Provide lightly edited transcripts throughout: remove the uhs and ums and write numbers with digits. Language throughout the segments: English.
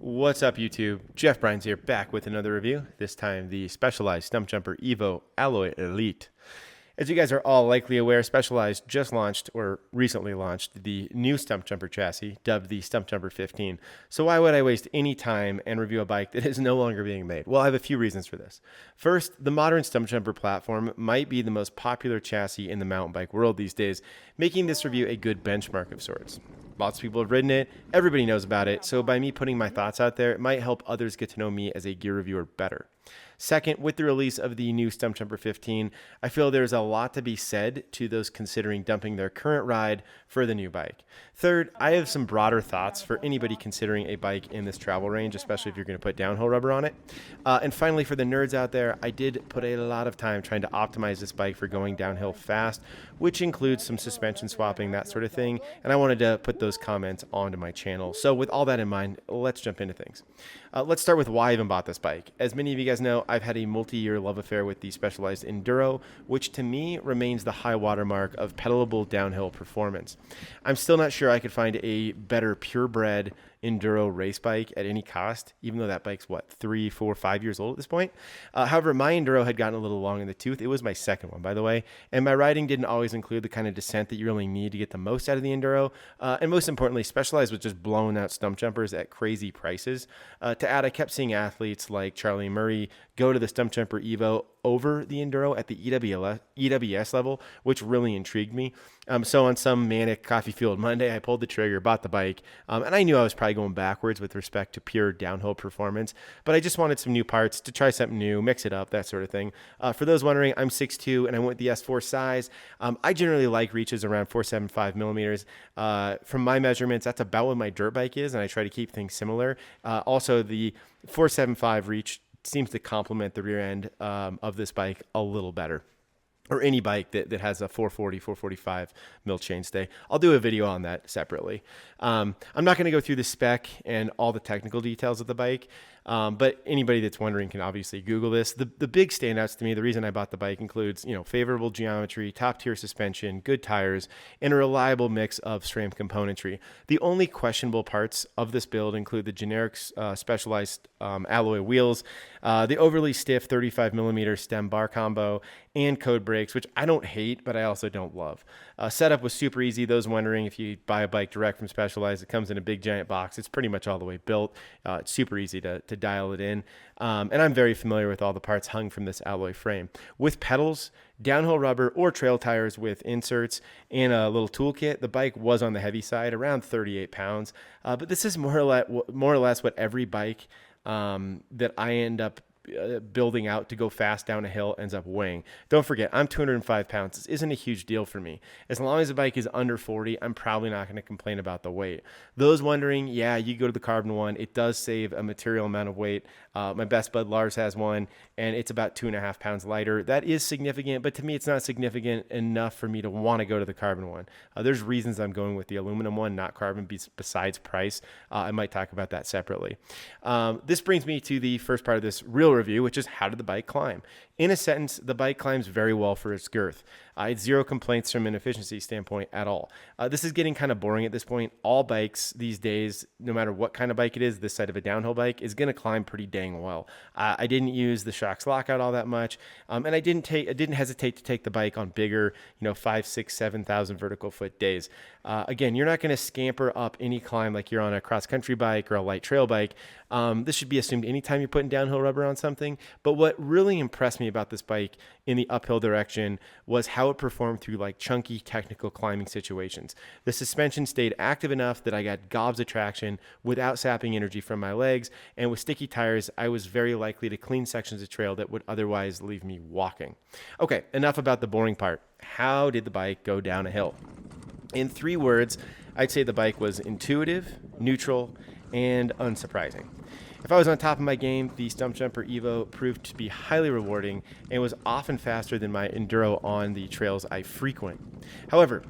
What's up, YouTube? Jeff Brines here, back with another review, this time the Specialized Stumpjumper Evo Elite. As you guys are all likely aware, Specialized just launched, or recently launched, the new Stumpjumper chassis, dubbed the Stumpjumper 15. So why would I waste any time and review a bike that is no longer being made? Well, I have a few reasons for this. First, the modern Stumpjumper platform might be the most popular chassis in the mountain bike world these days, making this review a good benchmark of sorts. Lots of people have ridden it, everybody knows about it, so by me putting my thoughts out there, it might help others get to know me as a gear reviewer better. Second, with the release of the new Stumpjumper 15, I feel there's a lot to be said to those considering dumping their current ride for the new bike. Third, I have some broader thoughts for anybody considering a bike in this travel range, especially if you're going to put downhill rubber on it. And finally, for the nerds out there, I did put a lot of time trying to optimize this bike for going downhill fast, which includes some suspension swapping, that sort of thing, and I wanted to put those comments onto my channel. So with all that in mind, let's jump into things. Let's start with why I even bought this bike. As many of you guys know, I've had a multi-year love affair with the Specialized Enduro, which to me remains the high watermark of pedalable downhill performance. I'm still not sure I could find a better purebred enduro race bike at any cost, even though that bike's 3, 4, 5 years old at this point. However, my enduro had gotten a little long in the tooth. It was my second one, by the way, and my riding didn't always include the kind of descent that you really need to get the most out of the enduro. And most importantly, Specialized was just blowing out stump jumpers at crazy prices. To add, I kept seeing athletes like Charlie Murray go to the Stumpjumper Evo over the enduro at the EWS level, which really intrigued me. So on some manic coffee-fueled Monday, I pulled the trigger, bought the bike, and I knew I was probably going backwards with respect to pure downhill performance, but I just wanted some new parts to try something new, mix it up, that sort of thing. For those wondering, I'm 6'2", and I went with the S4 size. I generally like reaches around 4.75 millimeters. From my measurements, that's about what my dirt bike is, and I try to keep things similar. Also, the 4.75 reach seems to complement the rear end of this bike a little better, or any bike that has a 440, 445 mil chainstay. I'll do a video on that separately. I'm not going to go through the spec and all the technical details of the bike, but anybody that's wondering can obviously Google this. The big standouts to me, the reason I bought the bike includes, favorable geometry, top tier suspension, good tires, and a reliable mix of SRAM componentry. The only questionable parts of this build include the generic Specialized alloy wheels, the overly stiff 35 millimeter stem bar combo, and code brakes, which I don't hate, but I also don't love. Setup was super easy. Those wondering, if you buy a bike direct from Specialized, it comes in a big giant box. It's pretty much all the way built. It's super easy to dial it in. And I'm very familiar with all the parts hung from this alloy frame. With pedals, downhill rubber, or trail tires with inserts, and a little toolkit, the bike was on the heavy side, around 38 pounds. But this is more or less what every bike that I end up building out to go fast down a hill ends up weighing. Don't forget, I'm 205 pounds. This isn't a huge deal for me. As long as the bike is under 40, I'm probably not going to complain about the weight. Those wondering, yeah, you go to the carbon one. It does save a material amount of weight. My best bud Lars has one, and it's about 2.5 pounds lighter. That is significant, but to me, it's not significant enough for me to want to go to the carbon one. There's reasons I'm going with the aluminum one, not carbon, besides price. I might talk about that separately. This brings me to the first part of this real review, which is how did the bike climb? In a sentence, the bike climbs very well for its girth. I had zero complaints from an efficiency standpoint at all. This is getting kind of boring at this point. All bikes these days, no matter what kind of bike it is, this side of a downhill bike is going to climb pretty dang well. I didn't use the shocks lockout all that much, and I didn't hesitate to take the bike on bigger, 5, 6, 7,000 vertical foot days. Again, you're not going to scamper up any climb like you're on a cross country bike or a light trail bike. This should be assumed anytime you're putting downhill rubber on something. But what really impressed me about this bike in the uphill direction was how it performed through chunky technical climbing situations. The suspension stayed active enough that I got gobs of traction without sapping energy from my legs, and with sticky tires, I was very likely to clean sections of trail that would otherwise leave me walking. Okay, enough about the boring part. How did the bike go down a hill? In 3 words, I'd say the bike was intuitive, neutral, and unsurprising. If I was on top of my game, the Stumpjumper Evo proved to be highly rewarding and was often faster than my enduro on the trails I frequent. However,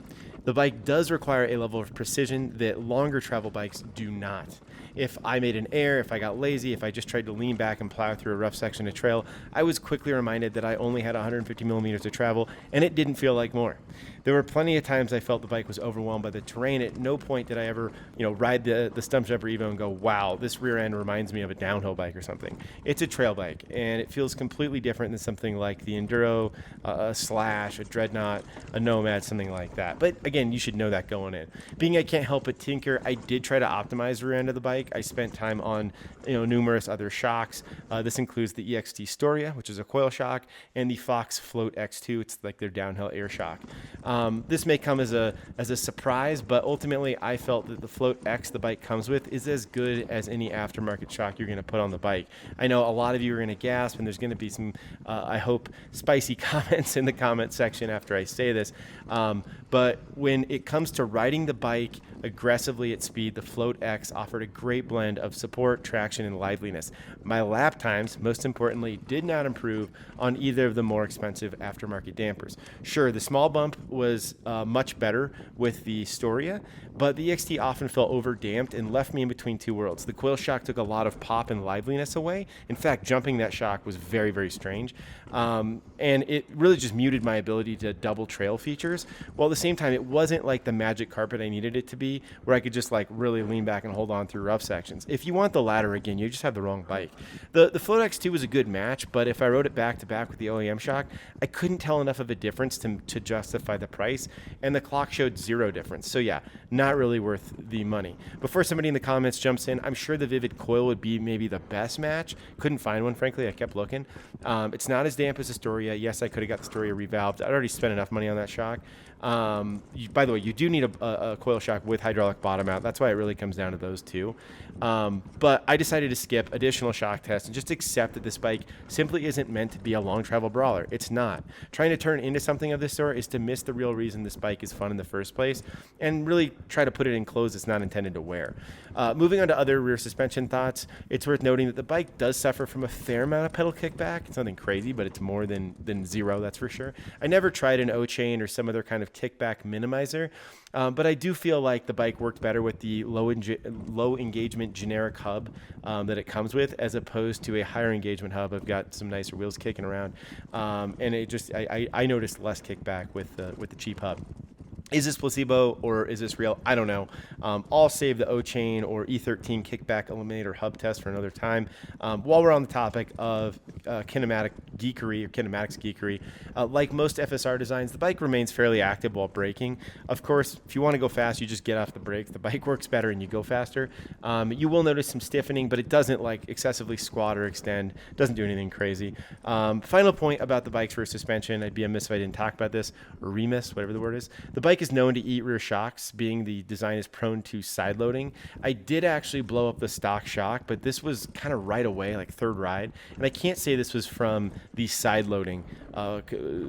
the bike does require a level of precision that longer travel bikes do not. If I made an error, if I got lazy, if I just tried to lean back and plow through a rough section of trail, I was quickly reminded that I only had 150 millimeters to travel, and it didn't feel like more. There were plenty of times I felt the bike was overwhelmed by the terrain. At no point did I ever, ride the Stumpjumper Evo and go, wow, this rear end reminds me of a downhill bike or something. It's a trail bike, and it feels completely different than something like the Enduro, a Slash, a Dreadnought, a Nomad, something like that. But again, you should know that going in. Being I can't help but tinker, I did try to optimize the rear end of the bike. I spent time on numerous other shocks. This includes the EXT Storia, which is a coil shock, and the Fox Float X2. It's like their downhill air shock. This may come as a surprise, but ultimately I felt that the Float X the bike comes with is as good as any aftermarket shock you're going to put on the bike. I know a lot of you are going to gasp, and there's going to be some, I hope, spicy comments in the comment section after I say this. But when it comes to riding the bike aggressively at speed, the Float X offered a great blend of support, traction, and liveliness. My lap times, most importantly, did not improve on either of the more expensive aftermarket dampers. Sure, the small bump was much better with the Storia, but the EXT often felt over-damped and left me in between two worlds. The coil shock took a lot of pop and liveliness away. In fact, jumping that shock was very, very strange. And it really just muted my ability to double trail features. While at the same time, it wasn't like the magic carpet I needed it to be, where I could just like really lean back and hold on through rough sections. If you want the latter, again, you just have the wrong bike. The Float X2 was a good match, but if I rode it back to back with the OEM shock, I couldn't tell enough of a difference to justify the price, and the clock showed zero difference. So yeah, not really worth the money. Before somebody in the comments jumps in, I'm sure the Vivid Coil would be maybe the best match. Couldn't find one, frankly. I kept looking. It's not as damp as the Storia. Yes, I could have got the Storia revalved. I'd already spent enough money on that shock. By the way, you do need a coil shock with hydraulic bottom out. That's why it really comes down to those two. But I decided to skip additional shock tests and just accept that this bike simply isn't meant to be a long travel brawler. It's not. Trying to turn into something of this sort is to miss the real reason this bike is fun in the first place and really try to put it in clothes it's not intended to wear. Moving on to other rear suspension thoughts, it's worth noting that the bike does suffer from a fair amount of pedal kickback. It's nothing crazy, but it's more than zero, that's for sure. I never tried an O-chain or some other kind of kickback minimizer, but I do feel like the bike worked better with the low engagement generic hub that it comes with, as opposed to a higher engagement hub. I've got some nicer wheels kicking around, and it just I noticed less kickback with the cheap hub. Is this placebo or is this real? I don't know. I'll save the O-chain or E13 kickback eliminator hub test for another time. While we're on the topic of kinematics geekery, like most FSR designs, the bike remains fairly active while braking. Of course, if you want to go fast, you just get off the brakes. The bike works better and you go faster. You will notice some stiffening, but it doesn't like excessively squat or extend. It doesn't do anything crazy. Final point about the bike's rear suspension. I'd be amiss if I didn't talk about this, or remiss, whatever the word is. The bike is known to eat rear shocks, being the design is prone to side loading. I did actually blow up the stock shock, but this was kind of right away, like third ride. And I can't say this was from the side loading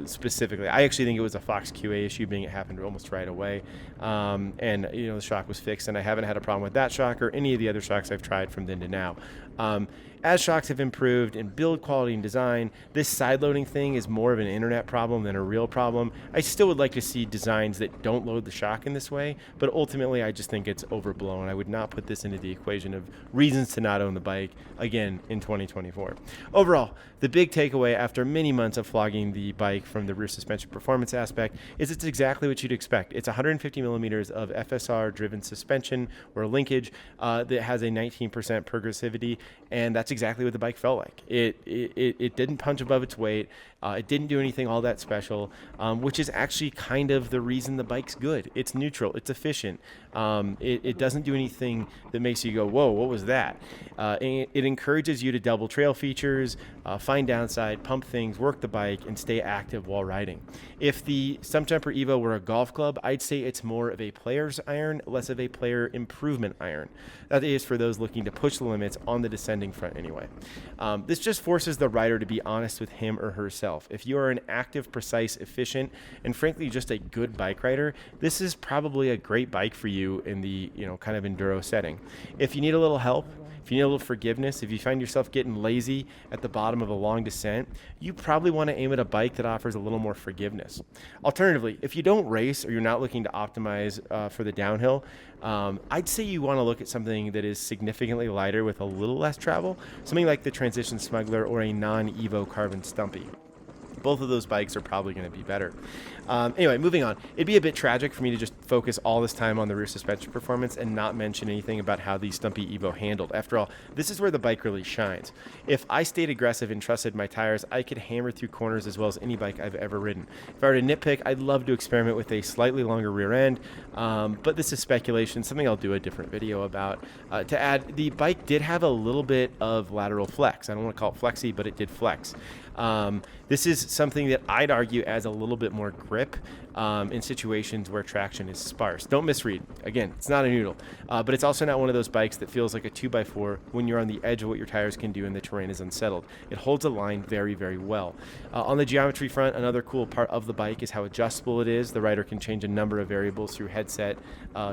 specifically. I actually think it was a Fox QA issue, being it happened almost right away. And the shock was fixed, and I haven't had a problem with that shock or any of the other shocks I've tried from then to now. As shocks have improved in build quality and design, this side loading thing is more of an internet problem than a real problem. I still would like to see designs that don't load the shock in this way, but ultimately I just think it's overblown. I would not put this into the equation of reasons to not own the bike again in 2024. Overall, the big takeaway after many months of flogging the bike from the rear suspension performance aspect is it's exactly what you'd expect. It's 150 millimeters of FSR driven suspension or linkage that has a 19% progressivity, and that's exactly what the bike felt like. It didn't punch above its weight. It didn't do anything all that special, which is actually kind of the reason the bike's good. It's neutral. It's efficient. It doesn't do anything that makes you go, whoa, what was that? It encourages you to double trail features, find downside, pump things, work the bike, and stay active while riding. If the Stumpjumper Evo were a golf club, I'd say it's more of a player's iron, less of a player improvement iron. That is for those looking to push the limits on the descending front anyway. This just forces the rider to be honest with him or herself. If you are an active, precise, efficient, and frankly just a good bike rider, this is probably a great bike for you in the kind of enduro setting. If you need a little help, if you need a little forgiveness, if you find yourself getting lazy at the bottom of a long descent, you probably want to aim at a bike that offers a little more forgiveness. Alternatively, if you don't race or you're not looking to optimize for the downhill, I'd say you want to look at something that is significantly lighter with a little less travel, something like the Transition Smuggler or a non-Evo Carbon Stumpy. both of those bikes are probably going to be better. Anyway, moving on. It'd be a bit tragic for me to just focus all this time on the rear suspension performance and not mention anything about how the Stumpy Evo handled. After all, this is where the bike really shines. If I stayed aggressive and trusted my tires, I could hammer through corners as well as any bike I've ever ridden. If I were to nitpick, I'd love to experiment with a slightly longer rear end, but this is speculation, something I'll do a different video about. To add, the bike did have a little bit of lateral flex. I don't want to call it flexy, but it did flex. This is something that I'd argue adds a little bit more grip in situations where traction is sparse. Don't misread. Again, it's not a noodle, but it's also not one of those bikes that feels like a 2x4 when you're on the edge of what your tires can do and the terrain is unsettled. It holds a line very, very well. On the geometry front, another cool part of the bike is how adjustable it is. The rider can change a number of variables through headset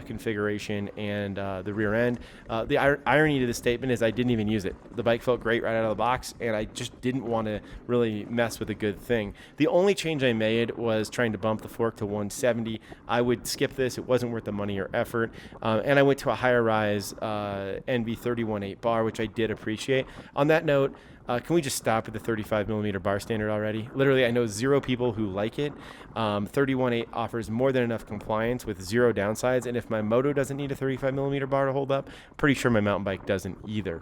configuration and the rear end. The irony to this statement is I didn't even use it. The bike felt great right out of the box, and I just didn't want to really mess with a good thing. The only change I made was trying to bump the fork to 170. I would skip this. It wasn't worth the money or effort. And I went to a higher rise NV31.8 bar, which I did appreciate. On that note, can we just stop at the 35 millimeter bar standard already? Literally, I know 0 people who like it. 31.8 offers more than enough compliance with 0 downsides. And if my moto doesn't need a 35 millimeter bar to hold up, pretty sure my mountain bike doesn't either.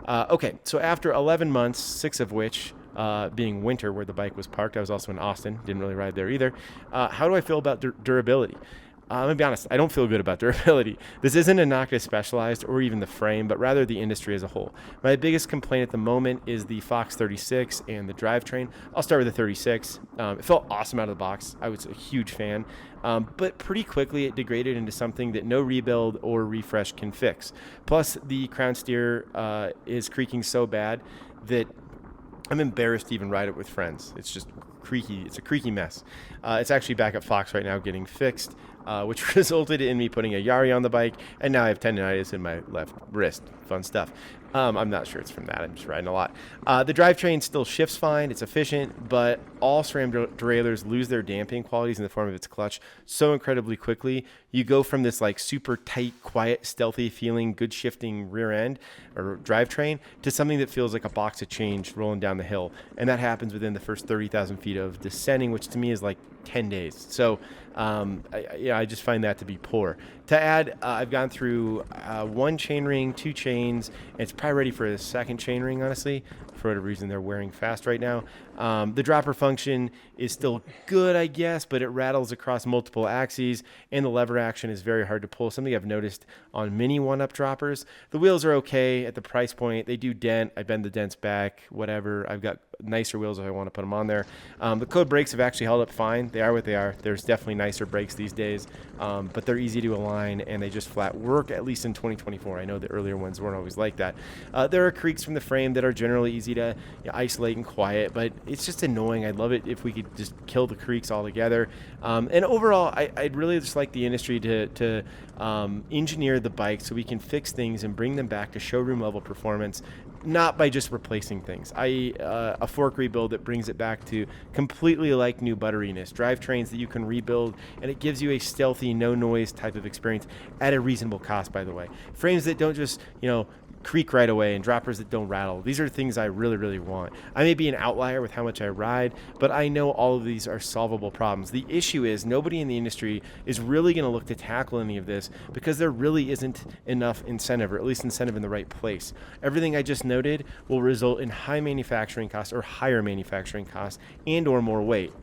Okay, so after 11 months, 6 of which being winter where the bike was parked, I was also in Austin, didn't really ride there either. How do I feel about durability? I'm going to be honest, I don't feel good about durability. This isn't a knock to Specialized or even the frame, but rather the industry as a whole. My biggest complaint at the moment is the Fox 36 and the drivetrain. I'll start with the 36. It felt awesome out of the box. I was a huge fan. But pretty quickly it degraded into something that no rebuild or refresh can fix. Plus, the crown steer is creaking so bad that I'm embarrassed to even ride it with friends. It's just creaky. It's a creaky mess. It's actually back at Fox right now getting fixed, which resulted in me putting a Yari on the bike, and now I have tendonitis in my left wrist. Fun stuff. I'm not sure it's from that. I'm just riding a lot. The drivetrain still shifts fine. It's efficient, but all SRAM derailleurs lose their damping qualities in the form of its clutch so incredibly quickly. You go from this like super tight, quiet, stealthy feeling, good shifting rear end or drivetrain to something that feels like a box of change rolling down the hill. And that happens within the first 30,000 feet of descending, which to me is like 10 days. So I just find that to be poor. To add, I've gone through 1 chainring, 2 chains, and it's probably ready for a second chainring, honestly. For whatever reason, they're wearing fast right now. The dropper function is still good, I guess, but it rattles across multiple axes, and the lever action is very hard to pull, something I've noticed on mini one-up droppers. The wheels are okay at the price point. They do dent. I bend the dents back, whatever. I've got nicer wheels if I want to put them on there. The code brakes have actually held up fine. They are what they are. There's definitely nicer brakes these days, but they're easy to align, and they just flat work, at least in 2024. I know the earlier ones weren't always like that. There are creaks from the frame that are generally easy to isolate and quiet, but it's just annoying. I'd love it if we could just kill the creaks altogether. And overall, I'd really just like the industry to engineer the bike so we can fix things and bring them back to showroom level performance, not by just replacing things. A fork rebuild that brings it back to completely like new butteriness, drivetrains that you can rebuild, and it gives you a stealthy, no noise type of experience at a reasonable cost, by the way. Frames that don't just, creak right away and droppers that don't rattle. These are things I really, really want. I may be an outlier with how much I ride, but I know all of these are solvable problems. The issue is nobody in the industry is really going to look to tackle any of this because there really isn't enough incentive, or at least incentive in the right place. Everything I just noted will result in high manufacturing costs or higher manufacturing costs and or more weight.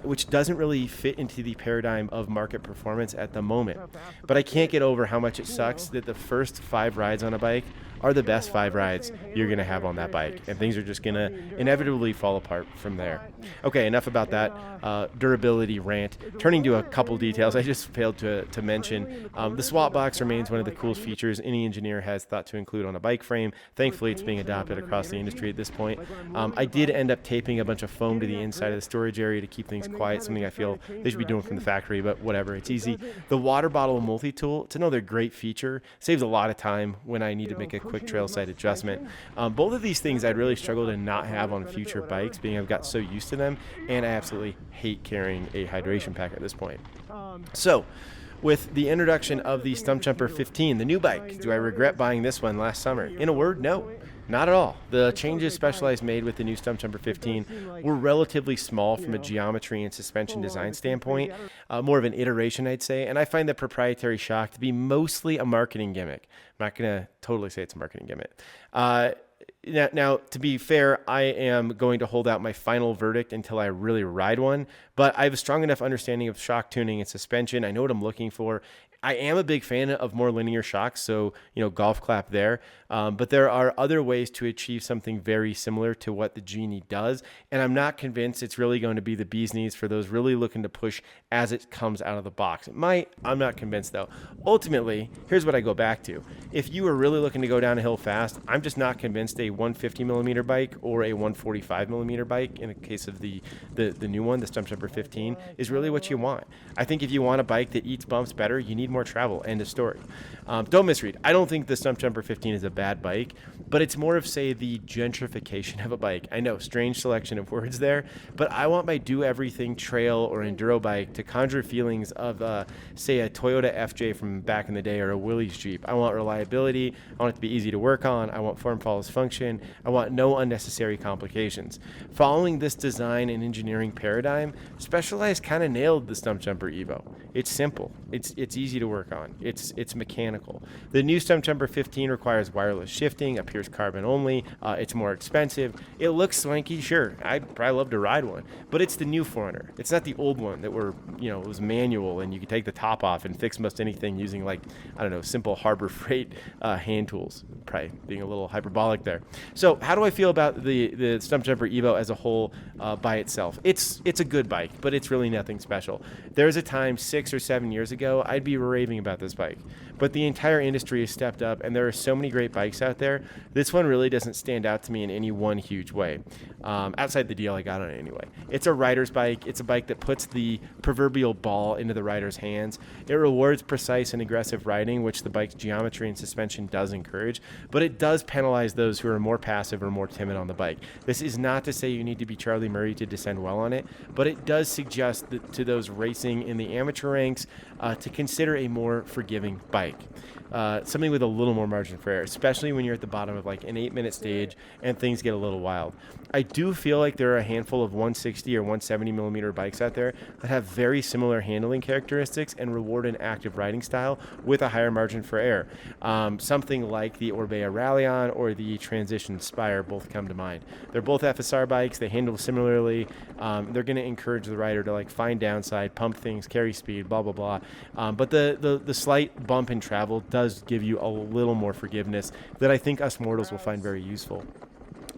Which doesn't really fit into the paradigm of market performance at the moment. But I can't get over how much it sucks that the first 5 rides on a bike are the best 5 rides you're going to have on that bike. And things are just going to inevitably fall apart from there. Okay, enough about that durability rant. Turning to a couple details I just failed to mention. The SWAT Box remains one of the coolest features any engineer has thought to include on a bike frame. Thankfully, it's being adopted across the industry at this point. I did end up taping a bunch of foam to the inside of the storage area to keep things quiet, something I feel they should be doing from the factory, but whatever, it's easy. The water bottle multi-tool, it's another great feature. Saves a lot of time when I need to make a quick trail side adjustment. Both of these things I'd really struggle to not have on future bikes, being I've got so used to them, and I absolutely hate carrying a hydration pack at this point. So, with the introduction of the Stumpjumper 15, the new bike, do I regret buying this one last summer? In a word, no. Not at all. The changes Specialized made with the new Stumpjumper 15 were relatively small from a geometry and suspension design standpoint, more of an iteration, I'd say. And I find the proprietary shock to be mostly a marketing gimmick. I'm not going to totally say it's a marketing gimmick. Now, to be fair, I am going to hold out my final verdict until I really ride one, but I have a strong enough understanding of shock tuning and suspension. I know what I'm looking for. I am a big fan of more linear shocks, so, golf clap there. But there are other ways to achieve something very similar to what the Genie does, and I'm not convinced it's really going to be the bee's knees for those really looking to push as it comes out of the box. It might. I'm not convinced, though. Ultimately, here's what I go back to. If you are really looking to go down a hill fast, I'm just not convinced a 150 millimeter bike or a 145 millimeter bike, in the case of the new one, the Stumpjumper 15, is really what you want. I think if you want a bike that eats bumps better, you need more travel. End of story. Don't misread. I don't think the Stumpjumper 15 is a bad bike, but it's more of, say, the gentrification of a bike. I know, strange selection of words there, but I want my do-everything trail or enduro bike to conjure feelings of, say, a Toyota FJ from back in the day or a Willys Jeep. I want reliability. I want it to be easy to work on. I want form follows function. I want no unnecessary complications. Following this design and engineering paradigm, Specialized kind of nailed the Stumpjumper Evo. It's simple. It's easy to work on. It's mechanical. The new Stumpjumper 15 requires wireless shifting, appears carbon only. It's more expensive. It looks swanky, sure. I'd probably love to ride one, but it's the new Forerunner. It's not the old one that it was manual and you could take the top off and fix most anything using simple Harbor Freight hand tools. Probably being a little hyperbolic there. So how do I feel about the Stumpjumper Evo as a whole by itself? It's a good bike, but it's really nothing special. There's a time 6 or 7 years ago, I'd be raving about this bike, but the entire industry has stepped up and there are so many great bikes out there. This one really doesn't stand out to me in any one huge way, outside the deal I got on it anyway. It's a rider's bike. It's a bike that puts the proverbial ball into the rider's hands. It rewards precise and aggressive riding, which the bike's geometry and suspension does encourage, but it does penalize those who are more passive or more timid on the bike. This is not to say you need to be Charlie Murray to descend well on it, but it does suggest that to those racing in the amateur ranks to consider a more forgiving bike. Something with a little more margin for error, especially when you're at the bottom of like an 8-minute stage and things get a little wild. I do feel like there are a handful of 160 or 170 millimeter bikes out there that have very similar handling characteristics and reward an active riding style with a higher margin for error. Something like the Orbea Rallion or the Transition Spire both come to mind. They're both FSR bikes. They handle similarly. They're going to encourage the rider to find downside, pump things, carry speed, blah, blah, blah. But the slight bump in travel does give you a little more forgiveness that I think us mortals will find very useful.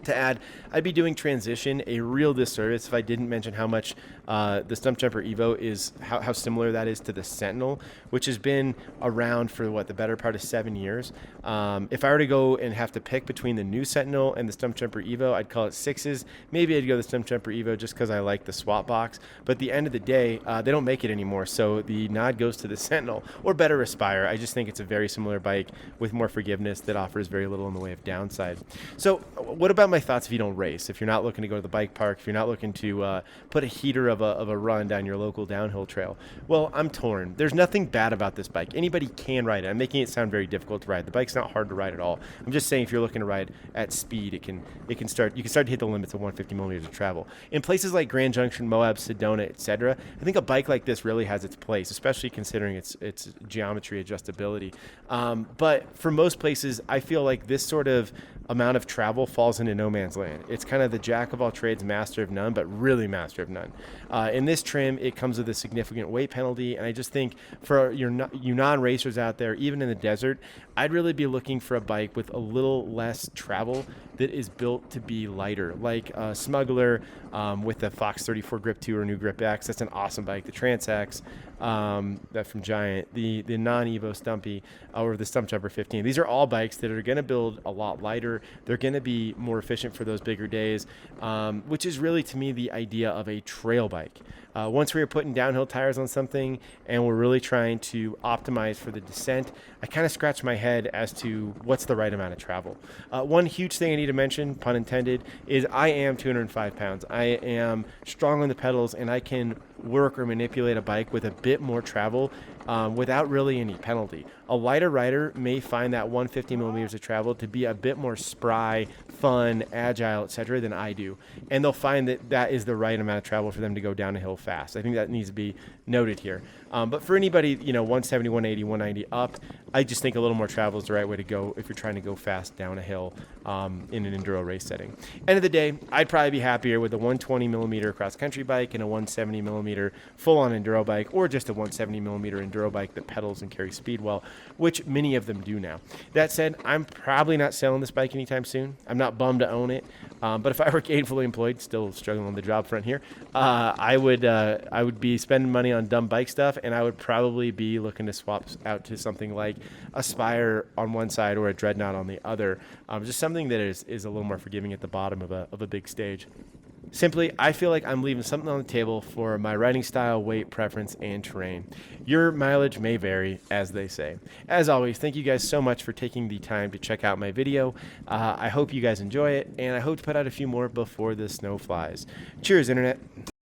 To add, I'd be doing transition a real disservice if I didn't mention how much the Stumpjumper Evo is, how similar that is to the Sentinel, which has been around for the better part of 7 years. If I were to go and have to pick between the new Sentinel and the Stumpjumper Evo, I'd call it sixes. Maybe I'd go the Stumpjumper Evo just because I like the SWAT box. But at the end of the day, they don't make it anymore, so the nod goes to the Sentinel, or better, Aspire. I just think it's a very similar bike with more forgiveness that offers very little in the way of downside. So what about my thoughts if you don't race, if you're not looking to go to the bike park, if you're not looking to put a heater of a run down your local downhill trail? Well, I'm torn. There's nothing bad about this bike. Anybody can ride it. I'm making it sound very difficult to ride. The bike's not hard to ride at all. I'm just saying if you're looking to ride at speed, you can start to hit the limits of 150 millimeters of travel. In places like Grand Junction, Moab, Sedona, etc., I think a bike like this really has its place, especially considering its geometry adjustability. But for most places, I feel like this sort of amount of travel falls into no man's land. It's kind of the jack of all trades, master of none, but really master of none. In this trim, it comes with a significant weight penalty, and I just think for you non-racers out there, even in the desert, I'd really be looking for a bike with a little less travel that is built to be lighter, like a Smuggler with the Fox 34 Grip 2 or new Grip X. That's an awesome bike. The Trans X, that from Giant, the non-Evo Stumpy, or the Stumpjumper 15. These are all bikes that are going to build a lot lighter. They're going to be more efficient for those bigger days, which is really, to me, the idea of a trail bike. Once we are putting downhill tires on something and we're really trying to optimize for the descent, I kind of scratch my head as to what's the right amount of travel. One huge thing I need to mention, pun intended, is I am 205 pounds. I am strong on the pedals and I can work or manipulate a bike with a bit more travel without really any penalty. A lighter rider may find that 150 millimeters of travel to be a bit more spry, fun, agile, etc. than I do. And they'll find that that is the right amount of travel for them to go down a hill fast. I think that needs to be noted here. But for anybody, 170, 180, 190 up, I just think a little more travel is the right way to go if you're trying to go fast down a hill in an enduro race setting. End of the day, I'd probably be happier with a 120 millimeter cross country bike and a 170 millimeter full on enduro bike, or just a 170 millimeter enduro bike that pedals and carries speed well, which many of them do now. That said, I'm probably not selling this bike anytime soon. I'm not bummed to own it, but if I were gainfully employed, still struggling on the job front here, I would be spending money on dumb bike stuff, and I would probably be looking to swap out to something like a Spire on one side or a Dreadnought on the other, just something that is a little more forgiving at the bottom of a big stage. Simply, I feel like I'm leaving something on the table for my riding style, weight, preference, and terrain. Your mileage may vary, as they say. As always, thank you guys so much for taking the time to check out my video. I hope you guys enjoy it, and I hope to put out a few more before the snow flies. Cheers, Internet.